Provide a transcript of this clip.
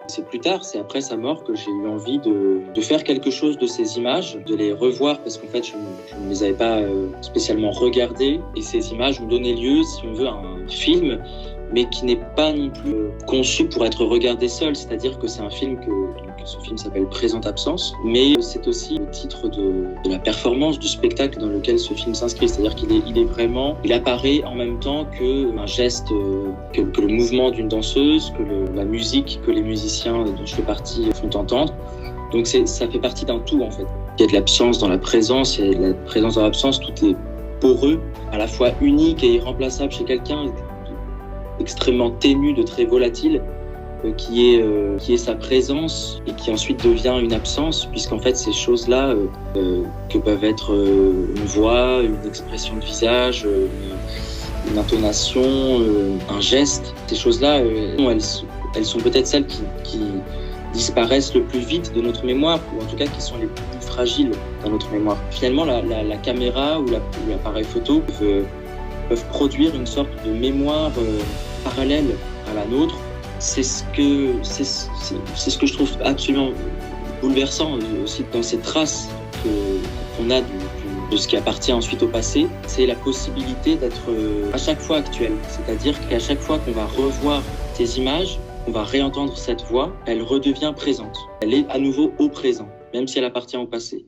C'est plus tard, c'est après sa mort que j'ai eu envie de faire quelque chose de ces images, de les revoir parce qu'en fait je ne les avais pas spécialement regardées et ces images ont donné lieu, si on veut, à un film mais qui n'est pas non plus conçu pour être regardé seul, c'est-à-dire que c'est un film ce film s'appelle Présente absence, mais c'est aussi le titre de la performance, du spectacle dans lequel ce film s'inscrit, c'est-à-dire il apparaît en même temps que un geste, que le mouvement d'une danseuse, que la musique que les musiciens dont je fais partie font entendre. Donc ça fait partie d'un tout en fait. Il y a de l'absence dans la présence, il y a de la présence dans l'absence, tout est poreux, à la fois unique et irremplaçable chez quelqu'un, extrêmement ténu, de très volatile, qui est sa présence et qui ensuite devient une absence, puisqu'en fait ces choses-là que peuvent être une voix, une expression de visage, une intonation, un geste, ces choses-là, elles sont peut-être celles qui disparaissent le plus vite de notre mémoire, ou en tout cas qui sont les plus fragiles dans notre mémoire. Finalement, la caméra ou l'appareil photo peuvent produire une sorte de mémoire parallèle à la nôtre. C'est ce que je trouve absolument bouleversant aussi dans ces traces qu'on a de ce qui appartient ensuite au passé. C'est la possibilité d'être à chaque fois actuel. C'est-à-dire qu'à chaque fois qu'on va revoir ces images, on va réentendre cette voix, elle redevient présente. Elle est à nouveau au présent, même si elle appartient au passé.